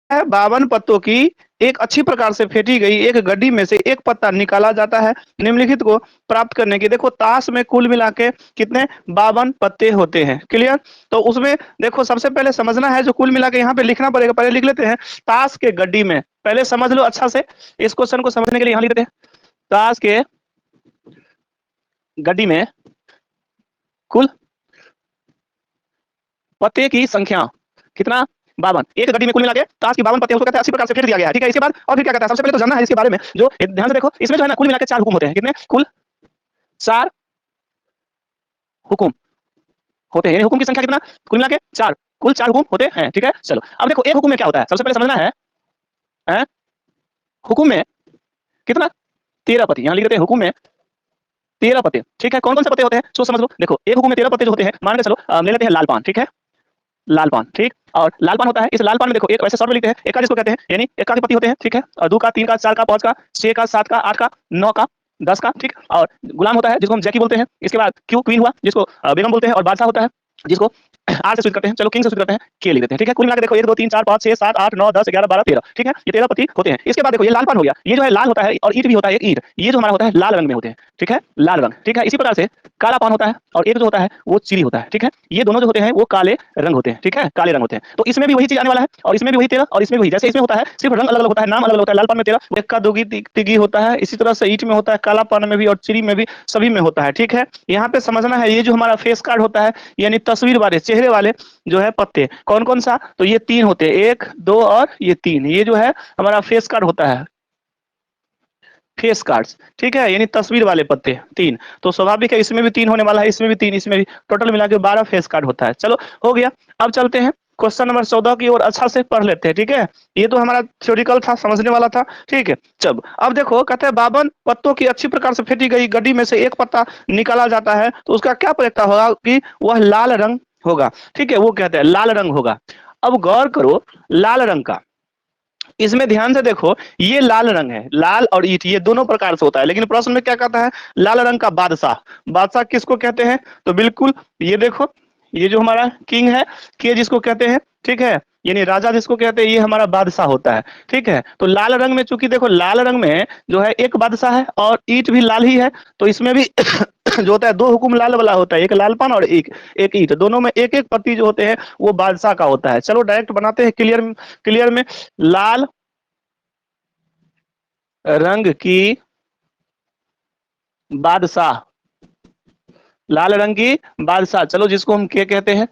है 52 पत्तों की एक अच्छी प्रकार से फेंटी गई एक गड्डी में से एक पत्ता निकाला जाता है निम्नलिखित को प्राप्त करने की। देखो ताश में कुल मिला के कितने 52 पत्ते होते हैं। क्लियर। तो उसमें देखो सबसे पहले समझना है जो कुल मिला के यहाँ पे लिखना पड़ेगा। पहले लिख लेते हैं ताश के गड्डी में। पहले समझ लो अच्छा से इस क्वेश्चन को समझने के लिए यहाँ लिख देते हैं ताश के गड्डी में कुल पत्ते की संख्या कितना 52। एक गड्डी में कुल मिला के ताश की 52 पत्ते उसको कहते हैं अच्छी प्रकार से फेंट दिया गया है। ठीक है। इसके बाद और फिर क्या कहता है सबसे पहले तो जानना है इसके बारे में जो ध्यान से देखो इसमें जो है ना कुल मिला के 4 हुकुम होते हैं। कितने कुल 4 हुकुम होते हैं। यानी हुकुम की संख्या कितना कुल मिला के 4 कुल 4 हुकुम होते हैं। ठीक है। चलो अब देखो एक हुकुम में क्या होता है सबसे पहले समझना है हुकुम में कितना 13 पत्ते। यहाँ लिख देते हैं हुकुम में 13 पत्ते। ठीक है। कौन कौन से पत्ते होते हैं सो समझ लो। देखो एक हुकुम में 13 पत्ते जो होते हैं मान के चलो ले लेते हैं लाल पान। ठीक है। लाल पान। ठीक। और लाल पान होता है इस लाल पान में देखो एक वैसे शॉर्ट में लिखते हैं एक का जिसको कहते हैं यानी एक का पत्ती होते हैं। ठीक है। और 2 का 3 का 4 का 5 का 6 का 7 का 8 का 9 का 10 का। ठीक। और गुलाम होता है जिसको हम जैकी बोलते हैं। इसके बाद क्यू क्वीन हुआ जिसको बेगम बोलते हैं और बादशाह होता है जिसको आर से शुरू करते हैं। चलो किंग से शुरू करते हैं के लिख देते हैं। ठीक है। कुल मिला के देखो 1 2 3 4 5 6 7 8 9 10 11 12 13। ठीक है। ये 13 पत्ती होते हैं। इसके बाद देखो ये लाल पान हो गया ये जो है लाल होता है और ईंट भी होता है एक ईंट ये जो हमारा होता है लाल रंग में होते हैं। ठीक है। लाल रंग। ठीक है। इसी प्रकार से काला पान होता है और एक जो होता है वो चीनी होता है। ठीक है। ये दोनों जो होते हैं वो काले रंग होते हैं। ठीक है। काले रंग होते हैं। तो इसमें भी वही चीज आने वाला है और इसमें भी वही 13 और इसमें भी वही जैसे इसमें होता है सिर्फ रंग अलग अलग होता है नाम अलग अलग होता है। लाल पान में 13 एक्का दोगी तिगी होता है। इसी तरह से ईंट में होता है काला पान में भी और चीनी में भी सभी में होता है। ठीक है। यहाँ पे समझना है ये जो हमारा फेस कार्ड होता है यानी तस्वीर वाले चेहरे वाले जो है पत्ते कौन कौन सा तो ये 3 होते हैं 1 2 और ये 3 ये जो है हमारा फेस कार्ड होता है फेस कार्ड्स। ठीक है। यानी तस्वीर वाले पत्ते 3 तो स्वाभाविक है इसमें भी 3 होने वाला है इसमें भी 3 इसमें भी टोटल मिला के 12 फेस कार्ड होता है। चलो हो गया। अब चलते हैं क्वेश्चन नंबर 14 की ओर अच्छा से पढ़ लेते हैं। ठीक है। ये तो हमारा थ्योरिकल था समझने वाला था। ठीक है। चल अब देखो कहते हैं 52 पत्तों की अच्छी प्रकार से फेंटी गई गड्डी में से एक पत्ता निकाला जाता है तो उसका क्या प्रक्रिया होगा कि वह लाल रंग होगा। ठीक है। वो कहते हैं लाल रंग होगा। अब गौर करो लाल रंग का इसमें ध्यान से देखो ये लाल रंग है लाल और ईंट ये दोनों प्रकार से होता है लेकिन प्रश्न में क्या कहता है लाल रंग का बादशाह। बादशाह किसको कहते हैं तो बिल्कुल ये देखो ये जो हमारा किंग है के जिसको कहते हैं। ठीक है। यानी राजा जिसको कहते हैं ये हमारा बादशाह होता है। ठीक है। तो लाल रंग में चूंकि देखो लाल रंग में जो है एक बादशाह है और ईंट भी लाल ही है तो इसमें भी जो होता है 2 हुकुम लाल वाला होता है एक लाल पान और एक एक ईंट दोनों में एक एक पत्ती जो होते हैं वो बादशाह का होता है। चलो डायरेक्ट बनाते हैं क्लियर क्लियर में लाल रंग की बादशाह लाल रंग की बादशाह चलो जिसको हम क्या कहते हैं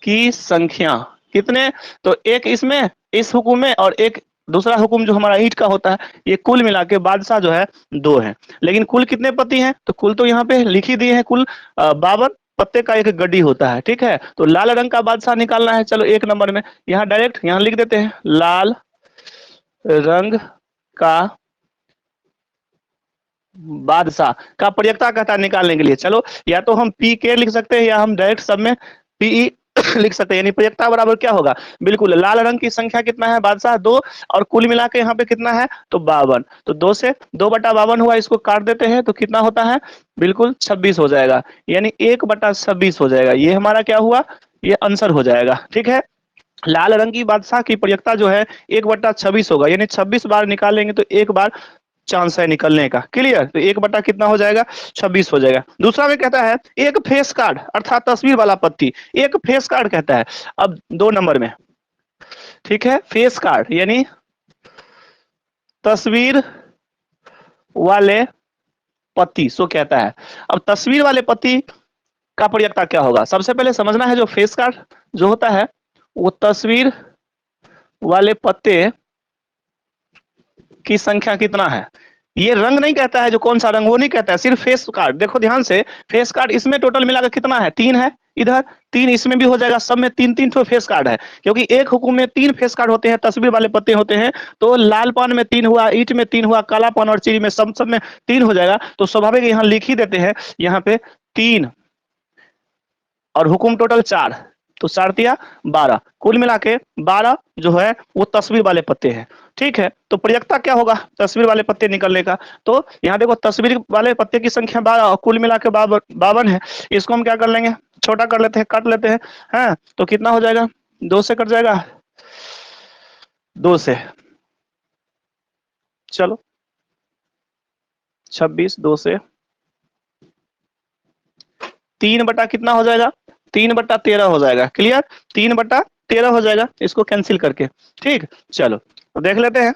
की संख्या कितने तो एक इसमें इस हुकुम में और एक दूसरा हुकुम जो हमारा ईंट का होता है ये कुल मिला के बादशाह जो है 2 है। लेकिन कुल कितने पत्ती हैं तो कुल तो यहाँ पे लिख ही दिए हैं कुल 52 पत्ते का एक गड्डी होता है। ठीक है। तो लाल रंग का बादशाह निकालना है। चलो एक नंबर में यहाँ डायरेक्ट यहाँ लिख देते हैं लाल रंग का बादशाह का प्रयत्ता कहता है निकालने के लिए। चलो या तो हम पी के लिख सकते हैं या हम डायरेक्ट सब में पीई लिख सकते हैं। यानी प्रयत्ता बराबर क्या होगा बिल्कुल लाल रंग की संख्या कितना है बादशाह 2 और कुल मिला के यहाँ पे कितना है तो 52 तो 2 से 2/52 हुआ इसको काट देते हैं तो कितना होता है बिल्कुल 26 हो जाएगा यानी 1/26 हो जाएगा। ये हमारा क्या हुआ ये आंसर हो जाएगा। ठीक है। लाल रंग की बादशाह की प्रयत्ता जो है 1/26 होगा यानी 26 बार निकालेंगे तो एक बार चांस है निकलने का। क्लियर। तो 1/, कितना हो जाएगा 26 हो जाएगा। दूसरा में कहता है एक फेस कार्ड अर्थात तस्वीर वाला पत्ती एक फेस कार्ड कहता है। अब 2 नंबर में ठीक है फेस कार्ड यानी तस्वीर वाले पत्ती सो कहता है। अब तस्वीर वाले पत्ती का प्रयत्ता क्या होगा सबसे पहले समझना है जो फेस कार्ड जो होता है वो तस्वीर वाले पत्ते की संख्या कितना है। ये रंग नहीं कहता है जो कौन सा रंग वो नहीं कहता है सिर्फ फेस कार्ड। देखो ध्यान से फेस कार्ड इसमें टोटल मिलाकर कितना है 3 है इधर 3 इसमें भी हो जाएगा सब में 3-3 तो फेस कार्ड है क्योंकि एक हुकुम में 3 फेस कार्ड होते हैं तस्वीर वाले पत्ते होते हैं। तो लाल पान में 3 हुआ ईंट में 3 हुआ काला पान और चीनी में सब में 3 हो जाएगा। तो स्वाभाविक यहाँ लिख ही देते हैं यहाँ पे 3 और हुकुम टोटल 4 तो 4×3 = 12 कुल मिला के 12 जो है वो तस्वीर वाले पत्ते हैं। ठीक है। तो प्रयत्ता क्या होगा तस्वीर वाले पत्ते निकलने का तो यहाँ देखो तस्वीर वाले पत्ते की संख्या 12 और कुल मिला के 52 है। इसको हम क्या कर लेंगे छोटा कर लेते हैं काट लेते हैं। हाँ तो कितना हो जाएगा 2 से कट जाएगा 2 से, चलो 26 2 से 3 बटा कितना हो जाएगा, 3/13 हो जाएगा। क्लियर, 3/13 हो जाएगा इसको कैंसिल करके। ठीक, चलो तो देख लेते हैं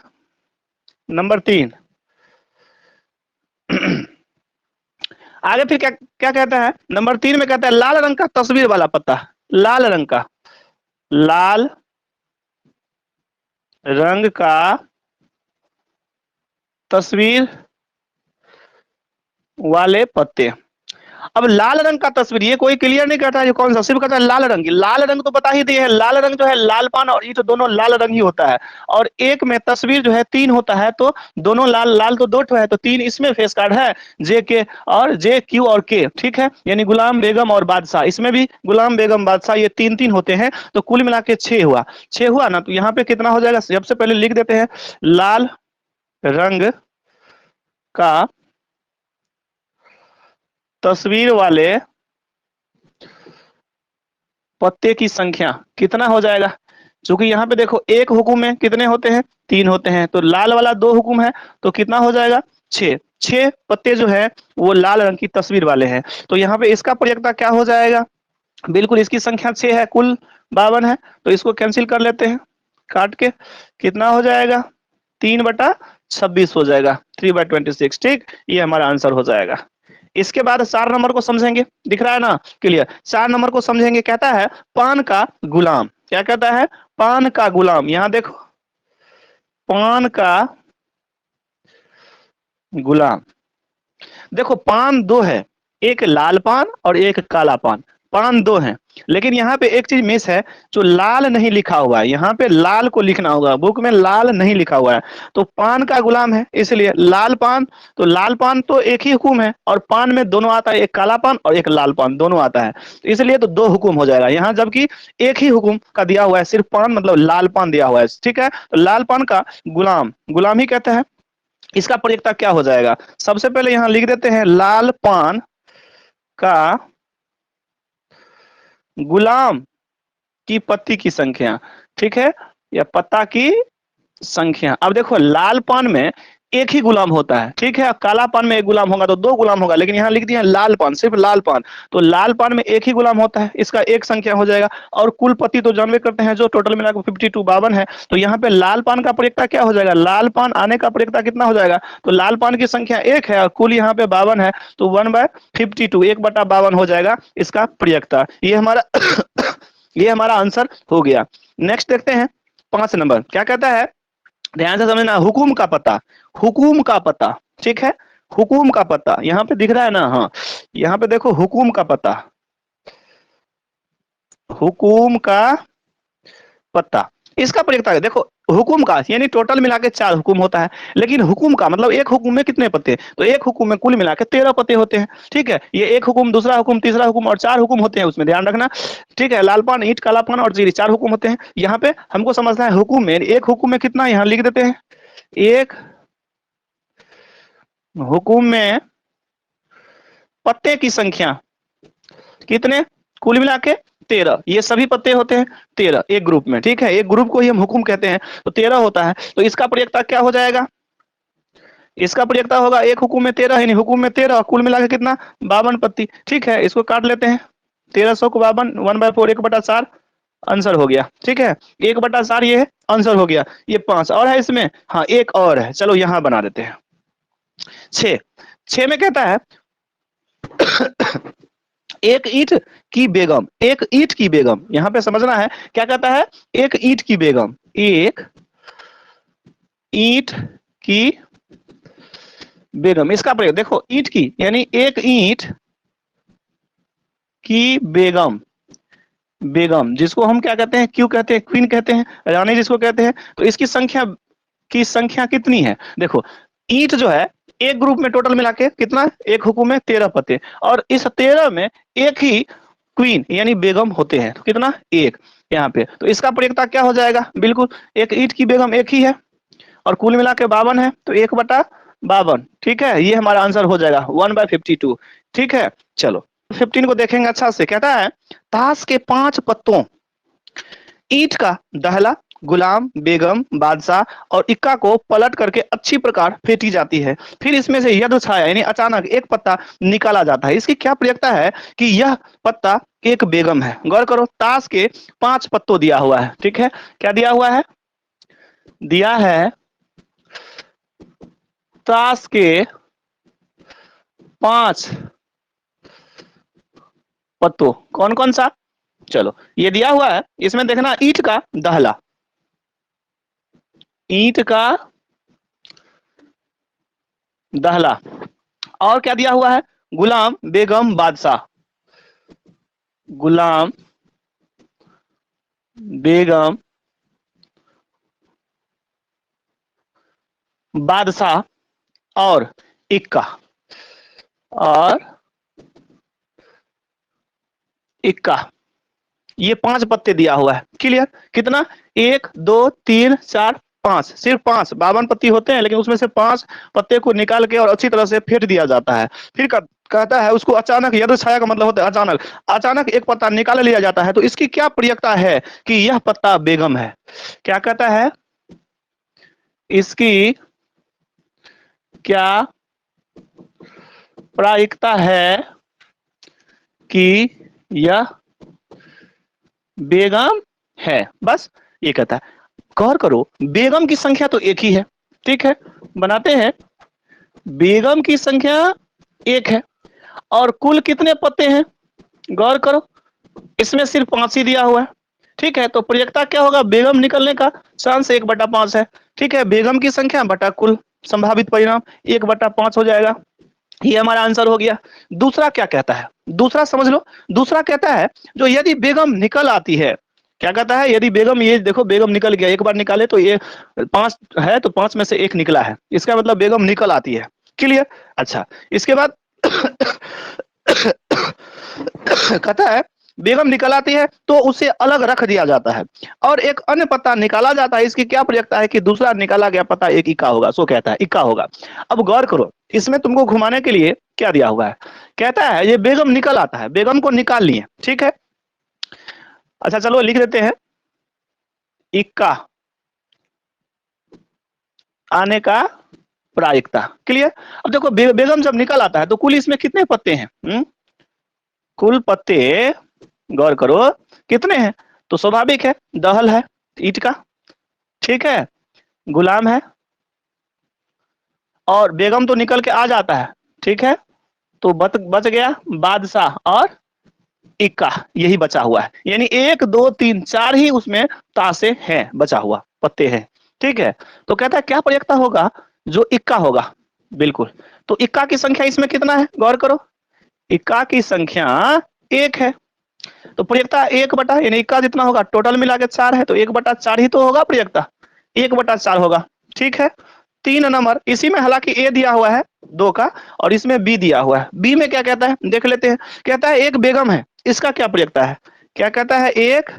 नंबर 3। आगे फिर क्या क्या कहता है, नंबर 3 में कहता है लाल रंग का तस्वीर वाला पत्ता, लाल रंग का, लाल रंग का तस्वीर वाले पत्ते। अब लाल रंग का तस्वीर, ये कोई क्लियर नहीं करता है ये कौन सा, सिर्फ कहता है लाल रंग। लाल रंग तो बता ही दिए है, लाल रंग जो है लाल पान और ईंट दोनों लाल रंग ही होता है। और एक में तस्वीर जो है 3 होता है, तो दोनों लाल, लाल तो 2 ठो है, तो 3 इसमें फेस कार्ड है, जे के और जे क्यू और के। ठीक है, यानी गुलाम बेगम और बादशाह, इसमें भी गुलाम बेगम बादशाह, ये 3-3 होते हैं, तो कुल मिला के 6 हुआ। 6 हुआ ना, तो यहाँ पे कितना हो जाएगा, सबसे पहले लिख देते हैं लाल रंग का तस्वीर वाले पत्ते की संख्या कितना हो जाएगा। क्योंकि यहाँ पे देखो एक हुकुम में कितने होते हैं, 3 होते हैं, तो लाल वाला 2 हुकुम है, तो कितना हो जाएगा 6। 6 पत्ते जो है वो लाल रंग की तस्वीर वाले हैं, तो यहाँ पे इसका प्रयोक्ता क्या हो जाएगा, बिल्कुल इसकी संख्या 6 है, कुल 52 है, तो इसको कैंसिल कर लेते हैं काट के। कितना हो जाएगा, 3/26 हो जाएगा, 3/26। ठीक, ये हमारा आंसर हो जाएगा। इसके बाद 4 नंबर को समझेंगे, दिख रहा है ना, क्लियर। 4 नंबर को समझेंगे, कहता है पान का गुलाम, क्या कहता है, पान का गुलाम। यहां देखो पान का गुलाम, देखो पान 2 है, एक लाल पान और एक काला पान, पान 2 हैं, लेकिन यहाँ पे एक चीज मिस है, जो लाल नहीं लिखा हुआ है, यहाँ पे लाल को लिखना होगा, बुक में लाल नहीं लिखा हुआ है, तो पान का गुलाम है इसलिए लाल पान, तो लाल पान तो एक ही हुकुम है, और पान में दोनों आता है, एक काला पान और एक लाल पान दोनों आता है, तो इसलिए तो 2 हुकुम हो जाएगा यहाँ, जबकि एक ही हुकुम का दिया हुआ है, सिर्फ पान मतलब लाल पान दिया हुआ है। ठीक है, तो लाल पान का गुलाम, गुलाम ही कहते हैं। इसका प्रयोक्ता क्या हो जाएगा, सबसे पहले यहां लिख देते हैं लाल पान का गुलाम की पत्ती की संख्या। ठीक है, या पत्ता की संख्या। अब देखो लाल पान में एक ही गुलाम होता है, ठीक है, काला पान में एक गुलाम होगा तो 2 गुलाम होगा, लेकिन यहाँ लिख दिया लाल पान, सिर्फ लाल पान, तो लाल पान में एक ही गुलाम होता है, इसका एक संख्या हो जाएगा। और कुल पत्ती तो जानवे करते हैं, जो टोटल मिलाकर 52 52 है, तो यहाँ पे लाल पान का प्रयोक्ता क्या हो जाएगा, लाल पान आने का प्रयोक्ता कितना हो जाएगा, तो लाल पान की संख्या 1 है और कुल यहाँ पे 52 है, तो 1/52, 1/52 हो जाएगा इसका प्रयोक्ता। ये हमारा ये हमारा आंसर हो गया। नेक्स्ट देखते हैं 5 नंबर, क्या कहता है, ध्यान से समझना, हुकुम का पता, हुकुम का पता। ठीक है, हुकुम का पता यहाँ पे दिख रहा है ना, हाँ यहाँ पे देखो हुकुम का पता, हुकुम का पता, इसका प्रयोक्ता है, देखो हुकुम का यानी टोटल मिला के 4 हुकुम होता है, लेकिन हुकुम का मतलब एक हुकुम में कितने पत्ते, तो एक हुकुम में कुल मिला के 13 पत्ते होते हैं। ठीक है, ये एक हुकुम, दूसरा हुकुम, तीसरा हुकुम और 4 हुकुम होते हैं उसमें, ध्यान रखना। ठीक है, लाल पान, ईंट, काला पान और जीरी, 4 हुकुम होते हैं। यहाँ पे हमको समझना है हुकुम में, एक हुकुम में कितना, यहाँ लिख देते हैं एक हुकुम में पत्ते की संख्या कितने, कुल मिला के 13, ये सभी पत्ते होते हैं 13 एक ग्रुप में। ठीक है, एक ग्रुप को ही हम हुकुम कहते हैं, तो 13 होता है, तो इसका प्रयोक्ता क्या हो जाएगा, इसका प्रयोक्ता होगा एक हुकुम में 13 है, नहीं हुकुम में 13, कुल मिला के कितना 52 पत्ती। ठीक है, इसको काट लेते हैं, 1300 को 52, 1/4, 1/4 आंसर हो गया। ठीक है, 1/4 ये आंसर हो गया। ये 5 और है इसमें, हाँ एक और है, चलो यहाँ बना देते हैं 6। 6 में कहता है एक ईंट की बेगम, एक ईंट की बेगम, यहां पे समझना है क्या कहता है, एक ईंट की बेगम, एक ईंट की बेगम, इसका प्रयोग देखो ईंट की यानी एक ईंट की बेगम, बेगम जिसको हम क्या कहते हैं, क्यों कहते हैं, क्वीन कहते हैं, रानी जिसको कहते हैं, तो इसकी संख्या कितनी है, देखो ईंट जो है एक ग्रुप में टोटल मिला के कितना, एक हुकुम में 13 पत्ते, और इस 13 में एक ही क्वीन यानी बेगम होते हैं, तो कितना, एक यहाँ पे, तो इसका प्रयोक्ता क्या हो जाएगा, बिल्कुल एक ईंट की बेगम एक ही है, और कुल मिला के 52 है, तो 1/52। ठीक है, ये हमारा आंसर हो जाएगा 1/52। ठीक है, चलो 15 को देखेंगे अच्छा से, कहता है ताश के 5 पत्तों, ईंट का दहला गुलाम, बेगम, बादशाह और इक्का को पलट करके अच्छी प्रकार फेंटी जाती है। फिर इसमें से यदु छाया यानी अचानक एक पत्ता निकाला जाता है। इसकी क्या प्रयोक्ता है कि यह पत्ता एक बेगम है। गौर करो, ताश के 5 पत्तों दिया हुआ है, ठीक है। क्या दिया हुआ है? दिया है ताश के 5 पत्तों। कौन कौन सा? चलो, ये दिया हुआ है, इसमें देखना ईंट का दहला, ईंट का दहला, और क्या दिया हुआ है? गुलाम, बेगम, बादशाह, गुलाम, बेगम, बादशाह और इक्का, और इक्का, ये 5 पत्ते दिया हुआ है। क्लियर? कितना? 1 2 3 4 5, सिर्फ 5। 52 पत्ती होते हैं, लेकिन उसमें से 5 पत्ते को निकाल के और अच्छी तरह से फेंट दिया जाता है। फिर कहता है उसको अचानक, यदु छाया का मतलब होता है अचानक, अचानक एक पत्ता निकाल लिया जाता है। तो इसकी क्या प्रयोक्ता है कि यह पत्ता बेगम है? क्या कहता है? इसकी क्या प्रायिकता है कि यह बेगम है? बस ये कहता है। गौर करो, बेगम की संख्या तो एक ही है, ठीक है, बनाते हैं। बेगम की संख्या एक है और कुल कितने पत्ते हैं? गौर करो, इसमें सिर्फ 5 ही दिया हुआ है, ठीक है। तो प्रयोक्ता क्या होगा? बेगम निकलने का चांस 1/5 है, ठीक है। बेगम की संख्या बटा कुल, संभावित परिणाम 1/5 हो जाएगा। ये हमारा आंसर हो गया। दूसरा क्या कहता है? दूसरा समझ लो। दूसरा कहता है जो यदि बेगम निकल आती है, क्या कहता है? यदि बेगम, ये देखो बेगम निकल गया, एक बार निकाले तो ये 5 है, तो 5 में से 1 निकला है, इसका मतलब बेगम निकल आती है। क्लियर? अच्छा, इसके बाद कहता है बेगम निकल आती है तो उसे अलग रख दिया जाता है और एक अन्य पत्ता निकाला जाता है। इसकी क्या प्रयोक्ता है कि दूसरा निकाला गया पत्ता एक इक्का होगा। सो कहता है इक्का होगा। अब गौर करो, इसमें तुमको घुमाने के लिए क्या दिया हुआ है? कहता है ये बेगम निकल आता है, बेगम को निकाल लिए, ठीक है। अच्छा चलो लिख देते हैं, इक्का आने का प्रायिकता। क्लियर? अब देखो बेगम जब निकल आता है तो कुल इसमें कितने पत्ते हैं? कुल पत्ते गौर करो कितने हैं? तो स्वाभाविक है, दहल है ईंट का, ठीक है, गुलाम है और बेगम तो निकल के आ जाता है, ठीक है। तो बच गया बादशाह और इक्का, यही बचा हुआ है। यानी 1 2 3 4 ही उसमें तासे हैं, बचा हुआ पत्ते हैं, ठीक है। तो कहता है क्या प्रयोक्ता होगा? जो इक्का होगा, बिल्कुल। तो इक्का की संख्या इसमें कितना है? गौर करो, इक्का की संख्या 1 है। तो प्रयोक्ता 1 बटा, यानी इक्का जितना होगा टोटल मिला के 4 है, तो 1/4 ही तो होगा प्रयोक्ता, 1/4 होगा, ठीक है। 3 नंबर, इसी में हालांकि ए दिया हुआ है 2 का और इसमें बी दिया हुआ है। बी में क्या कहता है देख लेते हैं। कहता है एक बेगम है, इसका क्या प्रयोक्ता है? क्या कहता है? एक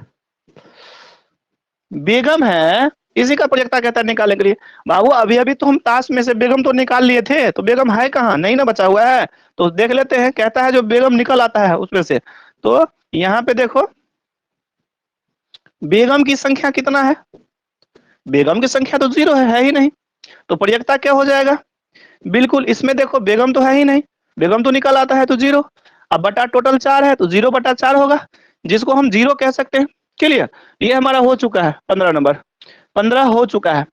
बेगम है, इसी का प्रयोक्ता कहता है निकालने के लिए। बाबू अभी अभी तो हम ताश में से बेगम तो निकाल लिए थे, तो बेगम है कहाँ? नहीं ना बचा हुआ है। तो देख लेते हैं, कहता है जो बेगम निकल आता है उसमें से। तो यहाँ पे देखो बेगम की संख्या कितना है? बेगम की संख्या तो 0 है ही नहीं। तो प्रयोक्ता क्या हो जाएगा? बिल्कुल, इसमें देखो बेगम तो है ही नहीं, बेगम तो निकल आता है तो 0। अब बटा टोटल 4 है तो 0/4 होगा, जिसको हम 0 कह सकते हैं। क्लियर? ये हमारा हो चुका है 15 नंबर, 15 हो चुका है।